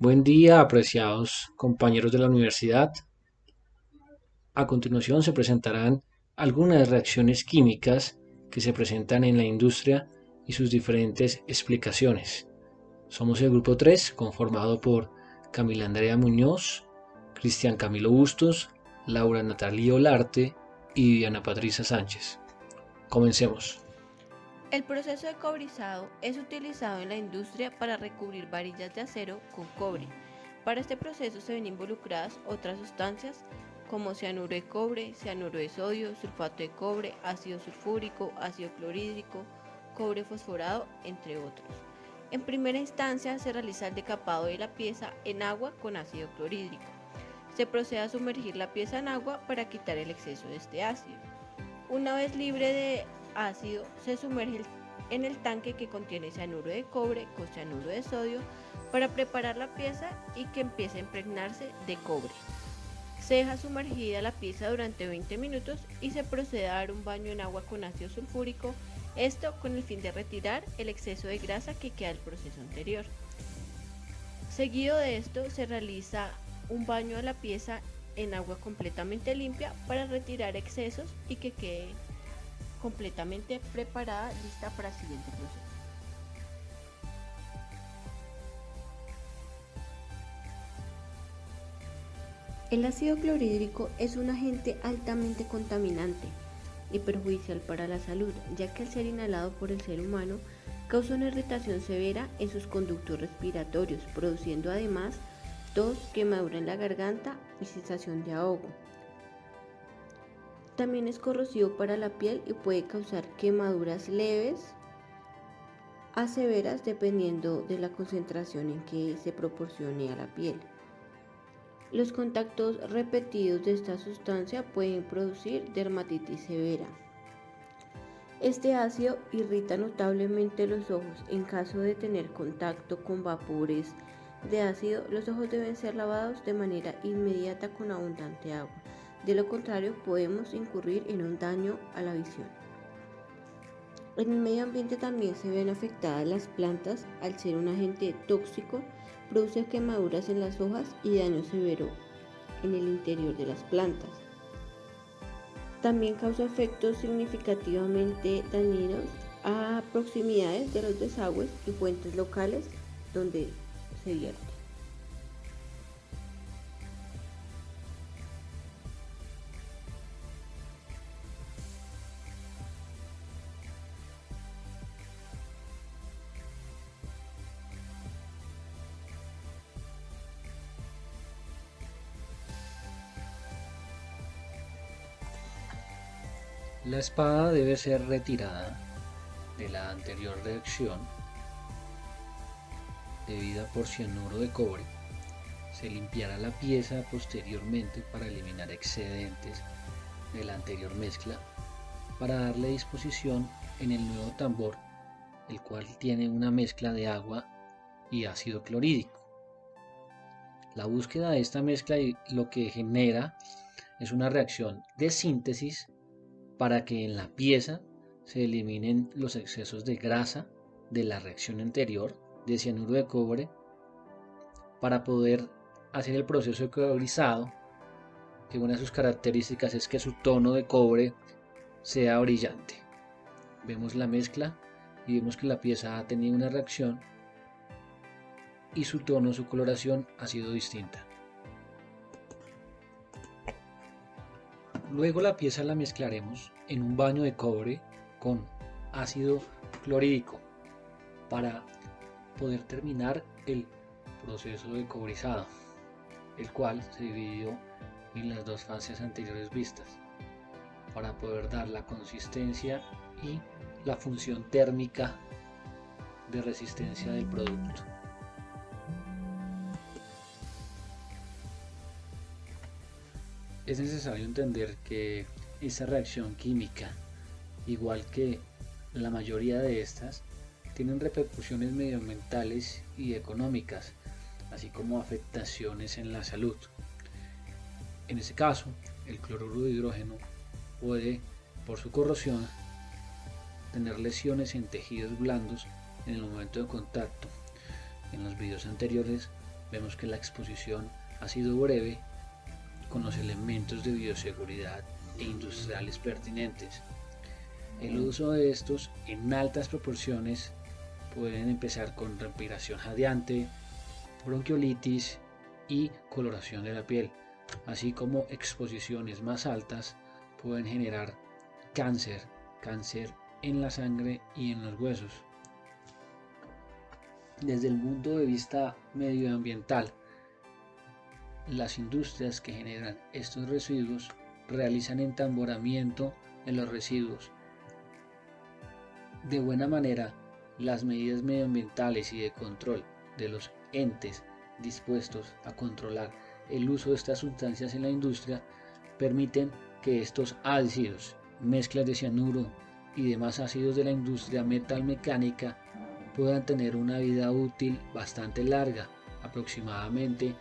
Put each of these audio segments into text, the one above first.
Buen día, apreciados compañeros de la universidad. A continuación se presentarán algunas reacciones químicas que se presentan en la industria y sus diferentes explicaciones. Somos el grupo 3, conformado por Camila Andrea Muñoz, Cristian Camilo Bustos, Laura Natalia Olarte y Diana Patricia Sánchez. Comencemos. El proceso de cobrizado es utilizado en la industria para recubrir varillas de acero con cobre. Para este proceso se ven involucradas otras sustancias como cianuro de cobre, cianuro de sodio, sulfato de cobre, ácido sulfúrico, ácido clorhídrico, cobre fosforado, entre otros. En primera instancia se realiza el decapado de la pieza en agua con ácido clorhídrico. Se procede a sumergir la pieza en agua para quitar el exceso de este ácido. Una vez libre de ácido, se sumerge en el tanque que contiene cianuro de cobre con cianuro de sodio para preparar la pieza y que empiece a impregnarse de cobre. Se deja sumergida la pieza durante 20 minutos y se procede a dar un baño en agua con ácido sulfúrico, esto con el fin de retirar el exceso de grasa que queda del proceso anterior. Seguido de esto se realiza un baño a la pieza en agua completamente limpia para retirar excesos y que quede completamente preparada, lista para el siguiente proceso. El ácido clorhídrico es un agente altamente contaminante y perjudicial para la salud, ya que al ser inhalado por el ser humano causa una irritación severa en sus conductos respiratorios, produciendo además tos, quemadura en la garganta y sensación de ahogo. También es corrosivo para la piel y puede causar quemaduras leves a severas dependiendo de la concentración en que se proporcione a la piel. Los contactos repetidos de esta sustancia pueden producir dermatitis severa. Este ácido irrita notablemente los ojos. En caso de tener contacto con vapores de ácido, los ojos deben ser lavados de manera inmediata con abundante agua. De lo contrario, podemos incurrir en un daño a la visión. En el medio ambiente también se ven afectadas las plantas al ser un agente tóxico, produce quemaduras en las hojas y daño severo en el interior de las plantas. También causa efectos significativamente dañinos a proximidades de los desagües y fuentes locales donde se vierte. La espada debe ser retirada de la anterior reacción debida por cianuro de cobre. Se limpiará la pieza posteriormente para eliminar excedentes de la anterior mezcla para darle disposición en el nuevo tambor, el cual tiene una mezcla de agua y ácido clorhídrico. La búsqueda de esta mezcla lo que genera es una reacción de síntesis para que en la pieza se eliminen los excesos de grasa de la reacción anterior de cianuro de cobre para poder hacer el proceso de colorizado, que una de sus características es que su tono de cobre sea brillante. Vemos la mezcla y vemos que la pieza ha tenido una reacción y su tono, su coloración ha sido distinta. Luego la pieza la mezclaremos en un baño de cobre con ácido clorhídrico para poder terminar el proceso de cobrizado, el cual se dividió en las dos fases anteriores vistas para poder dar la consistencia y la función térmica de resistencia del producto. Es necesario entender que esta reacción química, igual que la mayoría de estas, tienen repercusiones medioambientales y económicas, así como afectaciones en la salud. En este caso, el cloruro de hidrógeno puede, por su corrosión, tener lesiones en tejidos blandos en el momento de contacto. En los videos anteriores Vemos que la exposición ha sido breve con los elementos de bioseguridad e industriales pertinentes. El uso de estos en altas proporciones pueden empezar con respiración jadeante, bronquiolitis y coloración de la piel, así como exposiciones más altas pueden generar cáncer, cáncer en la sangre y en los huesos. Desde el punto de vista medioambiental, las industrias que generan estos residuos realizan entamboramiento de los residuos. De buena manera, las medidas medioambientales y de control de los entes dispuestos a controlar el uso de estas sustancias en la industria permiten que estos ácidos, mezclas de cianuro y demás ácidos de la industria metalmecánica puedan tener una vida útil bastante larga, aproximadamente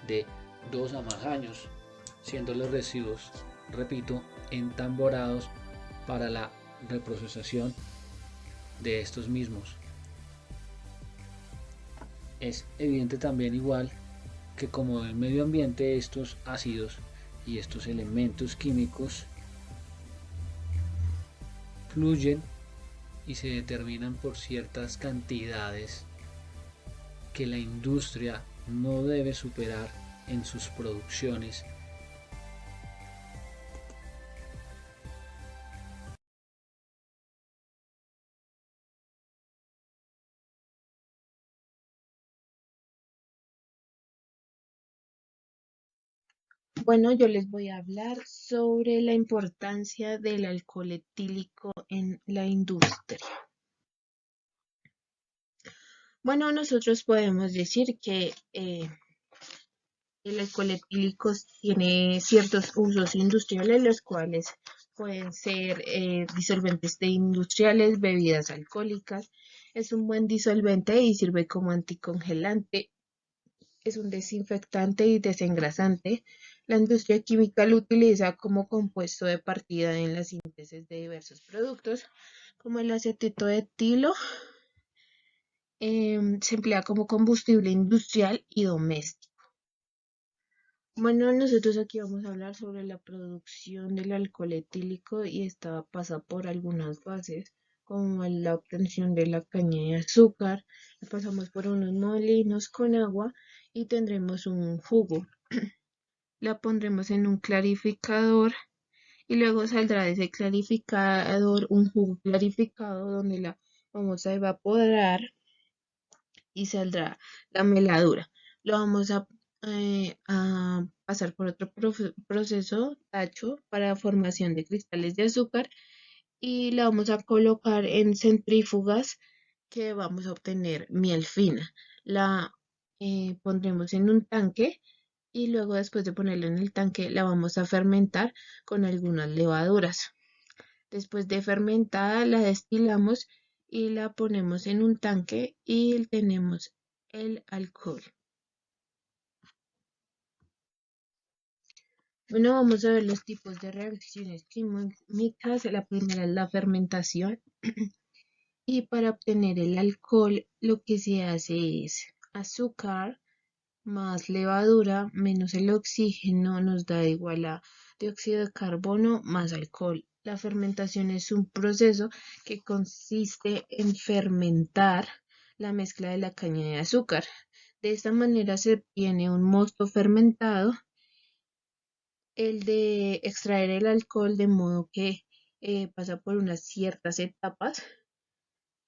de 2 a más años, siendo los residuos, repito, entamborados para la reprocesación de estos mismos. Es evidente también igual que como en el medio ambiente estos ácidos y estos elementos químicos fluyen y se determinan por ciertas cantidades que la industria no debe superar en sus producciones. Bueno, yo les voy a hablar sobre la importancia del alcohol etílico en la industria. Bueno, nosotros podemos decir que el alcohol etílico tiene ciertos usos industriales, los cuales pueden ser disolventes de industriales, bebidas alcohólicas. Es un buen disolvente y sirve como anticongelante. Es un desinfectante y desengrasante. La industria química lo utiliza como compuesto de partida en la síntesis de diversos productos, como el acetato de etilo. Se emplea como combustible industrial y doméstico. Bueno, nosotros aquí vamos a hablar sobre la producción del alcohol etílico y esta pasa por algunas fases, como la obtención de la caña de azúcar. Pasamos por unos molinos con agua y tendremos un jugo. La pondremos en un clarificador y luego saldrá de ese clarificador un jugo clarificado donde la vamos a evaporar y saldrá la meladura. Lo vamos a pasar por otro proceso, tacho, para formación de cristales de azúcar y la vamos a colocar en centrífugas que vamos a obtener miel fina. La pondremos en un tanque y luego después de ponerla en el tanque la vamos a fermentar con algunas levaduras. Después de fermentada la destilamos y la ponemos en un tanque y tenemos el alcohol. Bueno, vamos a ver los tipos de reacciones químicas. La primera es la fermentación. Y para obtener el alcohol, lo que se hace es azúcar más levadura menos el oxígeno nos da igual a dióxido de carbono más alcohol. La fermentación es un proceso que consiste en fermentar la mezcla de la caña de azúcar. De esta manera se obtiene un mosto fermentado, el de extraer el alcohol de modo que pasa por unas ciertas etapas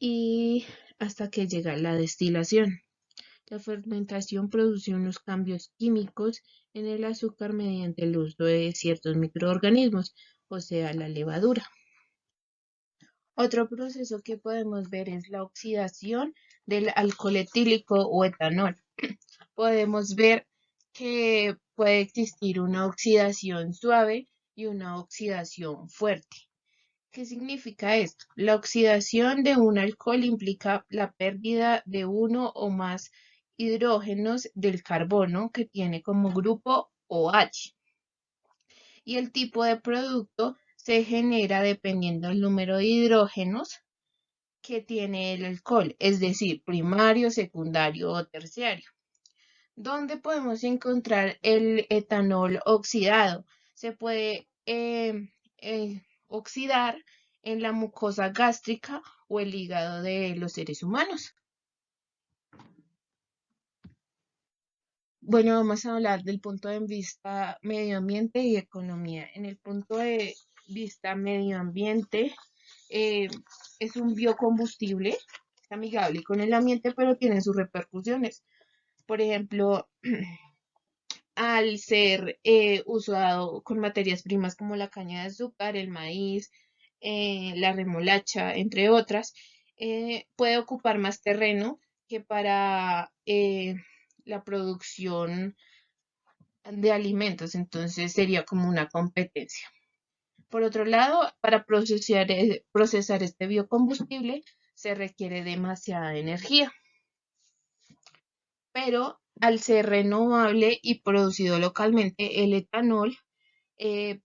y hasta que llega la destilación. La fermentación produce unos cambios químicos en el azúcar mediante el uso de ciertos microorganismos, o sea, la levadura. Otro proceso que podemos ver es la oxidación del alcohol etílico o etanol. Podemos ver que puede existir una oxidación suave y una oxidación fuerte. ¿Qué significa esto? La oxidación de un alcohol implica la pérdida de uno o más hidrógenos del carbono que tiene como grupo OH. Y el tipo de producto se genera dependiendo del número de hidrógenos que tiene el alcohol, es decir, primario, secundario o terciario. ¿Dónde podemos encontrar el etanol oxidado? Se puede oxidar en la mucosa gástrica o el hígado de los seres humanos. Bueno, vamos a hablar del punto de vista medio ambiente y economía. En el punto de vista medio ambiente, eh, es un biocombustible, es amigable con el ambiente, pero tiene sus repercusiones. Por ejemplo, al ser usado con materias primas como la caña de azúcar, el maíz, la remolacha, entre otras, puede ocupar más terreno que para la producción de alimentos, entonces sería como una competencia. Por otro lado, para procesar este biocombustible se requiere demasiada energía, pero al ser renovable y producido localmente, el etanol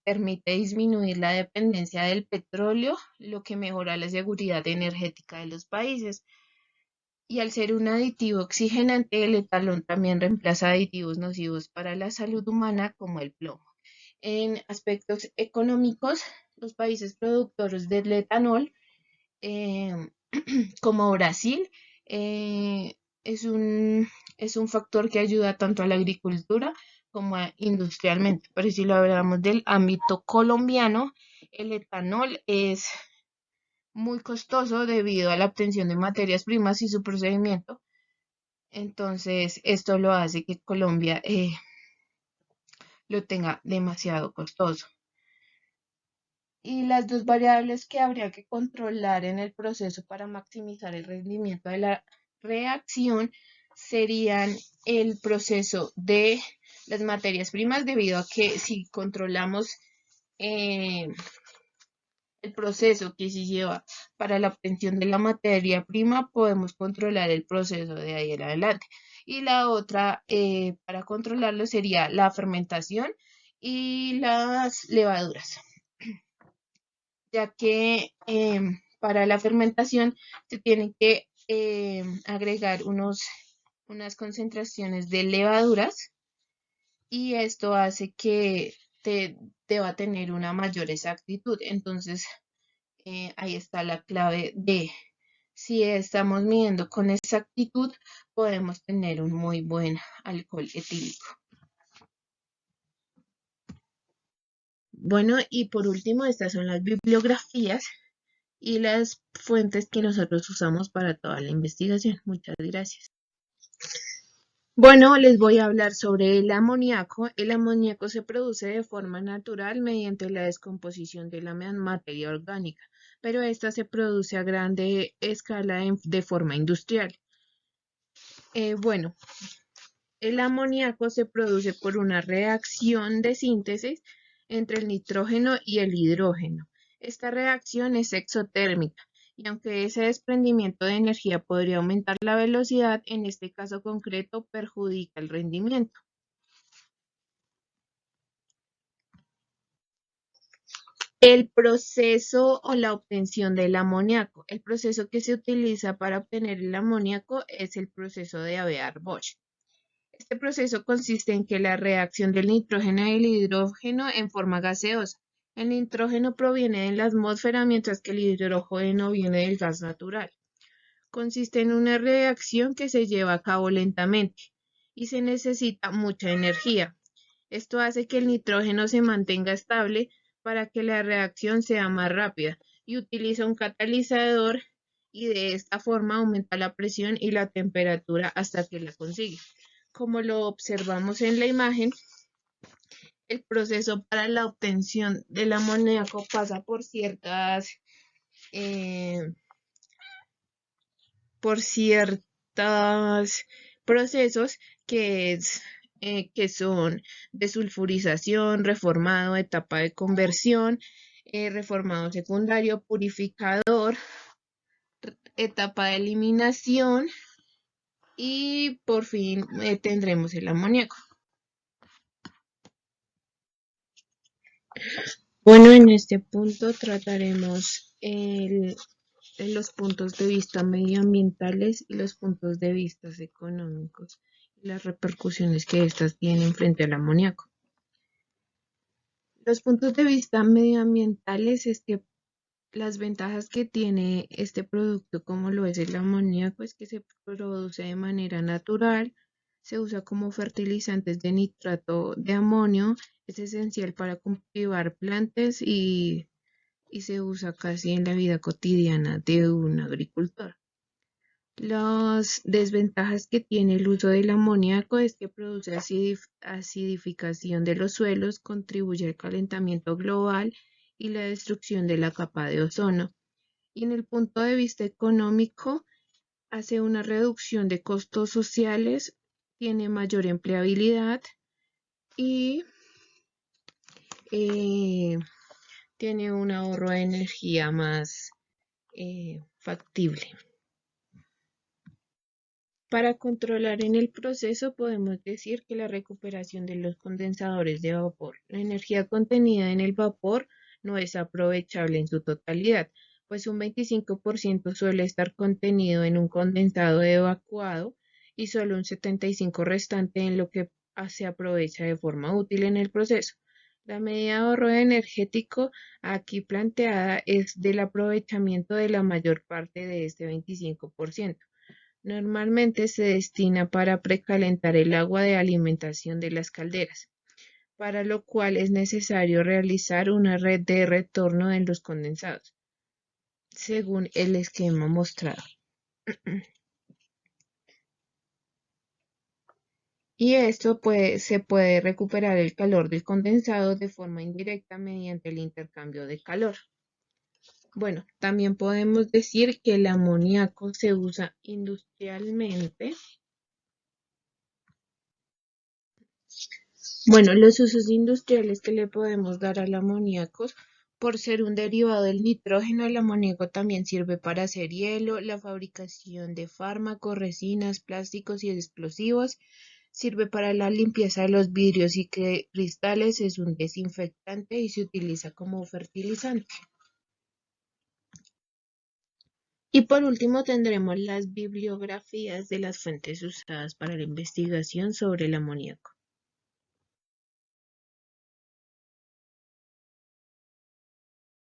permite disminuir la dependencia del petróleo, lo que mejora la seguridad energética de los países. Y al ser un aditivo oxigenante, el etanol también reemplaza aditivos nocivos para la salud humana como el plomo. En aspectos económicos, los países productores del etanol, eh, como Brasil, eh, es un, es un factor que ayuda tanto a la agricultura como industrialmente. Pero si lo hablamos del ámbito colombiano, el etanol es muy costoso debido a la obtención de materias primas y su procedimiento. Entonces, esto lo hace que Colombia lo tenga demasiado costoso. Y las dos variables que habría que controlar en el proceso para maximizar el rendimiento de la reacción serían el proceso de las materias primas, debido a que si controlamos eh, el proceso que se lleva para la obtención de la materia prima, podemos controlar el proceso de ahí en adelante. Y la otra, para controlarlo, sería la fermentación y las levaduras, ya que para la fermentación se tienen que agregar unas concentraciones de levaduras, y esto hace que deba tener una mayor exactitud. Entonces, ahí está la clave de si estamos midiendo con exactitud, podemos tener un muy buen alcohol etílico. Bueno, y por último, estas son las bibliografías y las fuentes que nosotros usamos para toda la investigación. Muchas gracias. Bueno, les voy a hablar sobre el amoníaco. El amoníaco se produce de forma natural mediante la descomposición de la materia orgánica, pero esta se produce a grande escala de forma industrial. Bueno, el amoníaco se produce por una reacción de síntesis entre el nitrógeno y el hidrógeno. Esta reacción es exotérmica, y aunque ese desprendimiento de energía podría aumentar la velocidad, en este caso concreto perjudica el rendimiento. El proceso o la obtención del amoníaco. El proceso que se utiliza para obtener el amoníaco es el proceso de Haber-Bosch. Este proceso consiste en que la reacción del nitrógeno y el hidrógeno en forma gaseosa. El nitrógeno proviene de la atmósfera, mientras que el hidrógeno viene del gas natural. Consiste en una reacción que se lleva a cabo lentamente y se necesita mucha energía. Esto hace que el nitrógeno se mantenga estable para que la reacción sea más rápida, y utiliza un catalizador, y de esta forma aumenta la presión y la temperatura hasta que la consigue. Como lo observamos en la imagen, el proceso para la obtención del amoníaco pasa por ciertos procesos que son desulfurización, reformado, etapa de conversión, reformado secundario, purificador, etapa de eliminación, y por fin tendremos el amoníaco. Bueno, en este punto trataremos los puntos de vista medioambientales y los puntos de vista económicos. las repercusiones que éstas tienen frente al amoníaco. Los puntos de vista medioambientales es que las ventajas que tiene este producto, como lo es el amoníaco, es que se produce de manera natural, se usa como fertilizantes de nitrato de amonio, es esencial para cultivar plantas y se usa casi en la vida cotidiana de un agricultor. Las desventajas que tiene el uso del amoníaco es que produce acidificación de los suelos, contribuye al calentamiento global y la destrucción de la capa de ozono. Y en el punto de vista económico, hace una reducción de costos sociales, tiene mayor empleabilidad y eh, tiene un ahorro de energía más factible. Para controlar en el proceso podemos decir que la recuperación de los condensadores de vapor, la energía contenida en el vapor no es aprovechable en su totalidad, pues un 25% suele estar contenido en un condensado evacuado y solo un 75% restante en lo que se aprovecha de forma útil en el proceso. La medida de ahorro energético aquí planteada es del aprovechamiento de la mayor parte de este 25%. Normalmente se destina para precalentar el agua de alimentación de las calderas, para lo cual es necesario realizar una red de retorno en los condensados, según el esquema mostrado. Y esto se puede recuperar el calor del condensado de forma indirecta mediante el intercambio de calor. Bueno, también podemos decir que el amoníaco se usa industrialmente. Bueno, los usos industriales que le podemos dar al amoníaco, por ser un derivado del nitrógeno, el amoníaco también sirve para hacer hielo, la fabricación de fármacos, resinas, plásticos y explosivos, sirve para la limpieza de los vidrios y cristales, es un desinfectante y se utiliza como fertilizante. Y por último tendremos las bibliografías de las fuentes usadas para la investigación sobre el amoníaco.